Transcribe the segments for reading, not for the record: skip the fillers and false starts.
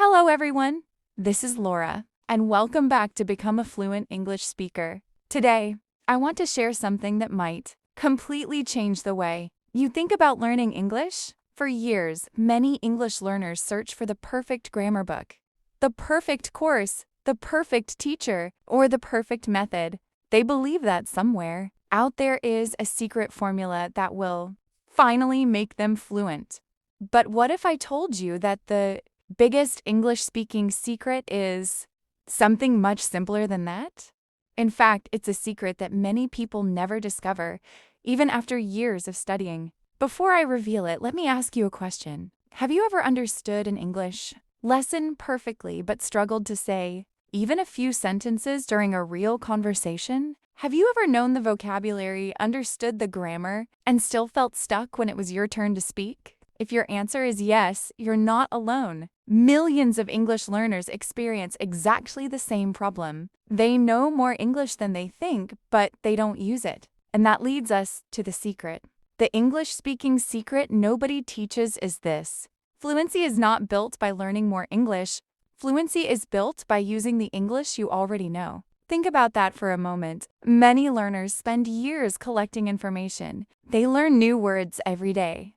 Hello, everyone. This is Laura, and welcome back to Become a Fluent English Speaker. Today, I want to share something that might completely change the way you think about learning English. For years, many English learners search for the perfect grammar book, the perfect course, the perfect teacher, or the perfect method. They believe that somewhere out there is a secret formula that will finally make them fluent. But what if I told you that the biggest English-speaking secret is something much simpler than that? In fact, it's a secret that many people never discover, even after years of studying. Before I reveal it, let me ask you a question. Have you ever understood an English lesson perfectly but struggled to say even a few sentences during a real conversation? Have you ever known the vocabulary, understood the grammar, and still felt stuck when it was your turn to speak? If your answer is yes, you're not alone. Millions of English learners experience exactly the same problem. They know more English than they think, but they don't use it. And that leads us to the secret. The English-speaking secret nobody teaches is this. Fluency is not built by learning more English. Fluency is built by using the English you already know. Think about that for a moment. Many learners spend years collecting information. They learn new words every day.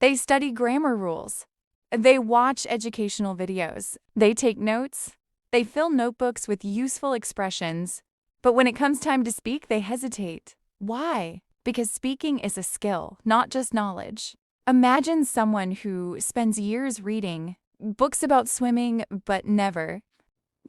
They study grammar rules. They watch educational videos. They take notes. They fill notebooks with useful expressions. But when it comes time to speak, they hesitate. Why? Because speaking is a skill, not just knowledge. Imagine someone who spends years reading books about swimming but never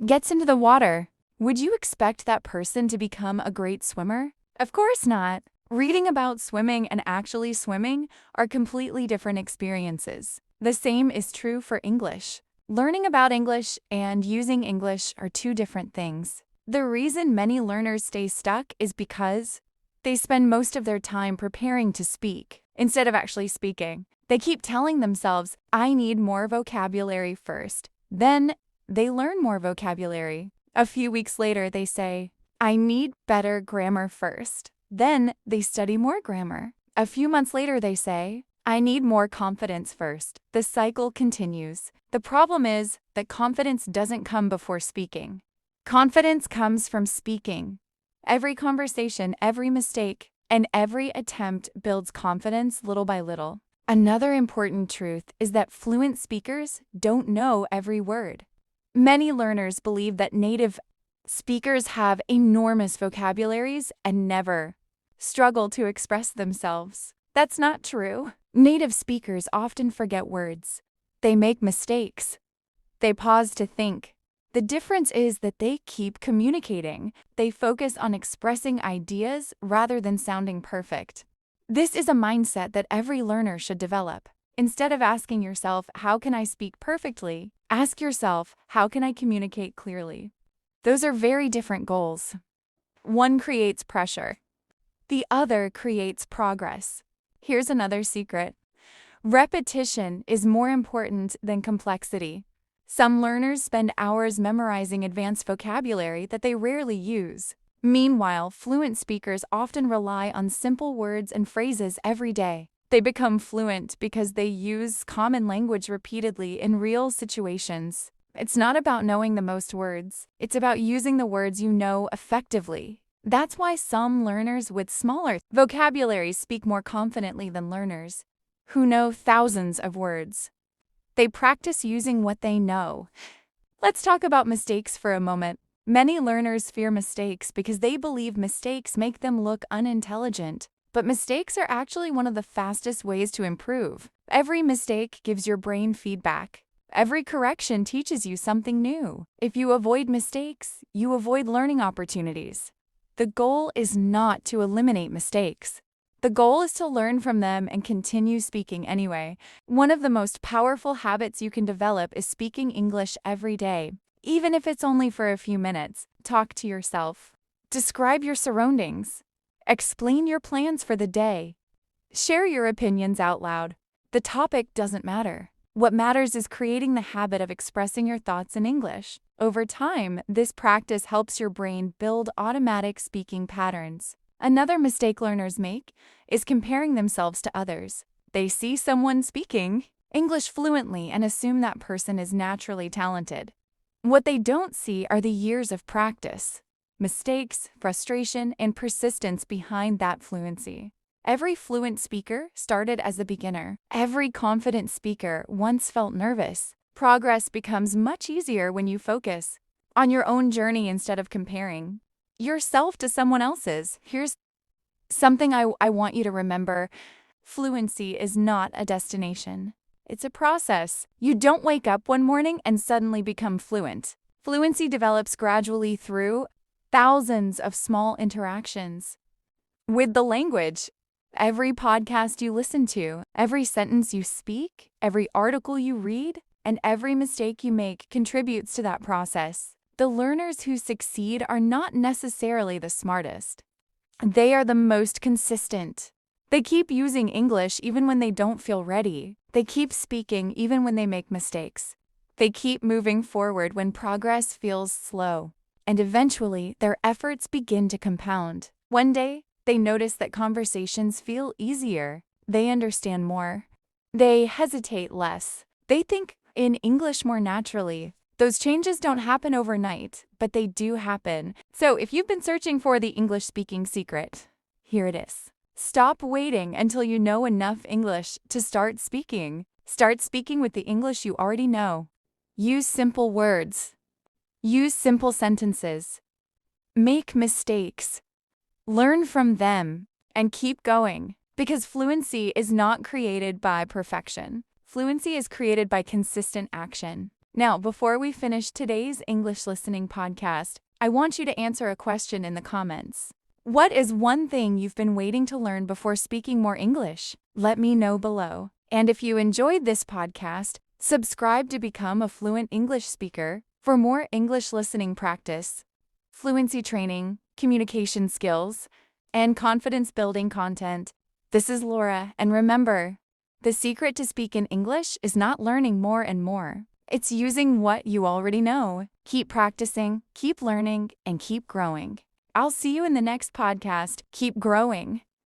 gets into the water. Would you expect that person to become a great swimmer? Of course not. Reading about swimming and actually swimming are completely different experiences. The same is true for English. Learning about English and using English are two different things. The reason many learners stay stuck is because they spend most of their time preparing to speak instead of actually speaking. They keep telling themselves, I need more vocabulary first. Then they learn more vocabulary. A few weeks later, they say, I need better grammar first. Then they study more grammar. A few months later, they say, I need more confidence first. The cycle continues. The problem is that confidence doesn't come before speaking. Confidence comes from speaking. Every conversation, every mistake, and every attempt builds confidence little by little. Another important truth is that fluent speakers don't know every word. Many learners believe that native speakers have enormous vocabularies and never struggle to express themselves. That's not true. Native speakers often forget words. They make mistakes. They pause to think. The difference is that they keep communicating. They focus on expressing ideas rather than sounding perfect. This is a mindset that every learner should develop. Instead of asking yourself, how can I speak perfectly? Ask yourself, how can I communicate clearly? Those are very different goals. One creates pressure. The other creates progress. Here's another secret. Repetition is more important than complexity. Some learners spend hours memorizing advanced vocabulary that they rarely use. Meanwhile, fluent speakers often rely on simple words and phrases every day. They become fluent because they use common language repeatedly in real situations. It's not about knowing the most words. It's about using the words you know effectively. That's why some learners with smaller vocabularies speak more confidently than learners who know thousands of words. They practice using what they know. Let's talk about mistakes for a moment. Many learners fear mistakes because they believe mistakes make them look unintelligent. But mistakes are actually one of the fastest ways to improve. Every mistake gives your brain feedback. Every correction teaches you something new. If you avoid mistakes, you avoid learning opportunities. The goal is not to eliminate mistakes. The goal is to learn from them and continue speaking anyway. One of the most powerful habits you can develop is speaking English every day. Even if it's only for a few minutes, talk to yourself. Describe your surroundings. Explain your plans for the day. Share your opinions out loud. The topic doesn't matter. What matters is creating the habit of expressing your thoughts in English. Over time, this practice helps your brain build automatic speaking patterns. Another mistake learners make is comparing themselves to others. They see someone speaking English fluently and assume that person is naturally talented. What they don't see are the years of practice, mistakes, frustration, and persistence behind that fluency. Every fluent speaker started as a beginner. Every confident speaker once felt nervous. Progress becomes much easier when you focus on your own journey instead of comparing yourself to someone else's. Here's something I want you to remember. Fluency is not a destination. It's a process. You don't wake up one morning and suddenly become fluent. Fluency develops gradually through thousands of small interactions with the language. Every podcast you listen to, every sentence you speak, every article you read, and every mistake you make contributes to that process. The learners who succeed are not necessarily the smartest. They are the most consistent. They keep using English even when they don't feel ready. They keep speaking even when they make mistakes. They keep moving forward when progress feels slow. And eventually, their efforts begin to compound. One day, they notice that conversations feel easier. They understand more. They hesitate less. They think in English more naturally. Those changes don't happen overnight, but they do happen. So if you've been searching for the English speaking secret, here it is. Stop waiting until you know enough English to start speaking. Start speaking with the English you already know. Use simple words. Use simple sentences. Make mistakes. Learn from them and keep going, because fluency is not created by perfection. Fluency is created by consistent action. Now, before we finish today's English listening podcast, I want you to answer a question in the comments. What is one thing you've been waiting to learn before speaking more English? Let me know below. And if you enjoyed this podcast, subscribe to become a fluent English speaker for more English listening practice, fluency training, communication skills, and confidence-building content. This is Laura, and remember, the secret to speak in English is not learning more and more. It's using what you already know. Keep practicing, keep learning, and keep growing. I'll see you in the next podcast. Keep growing.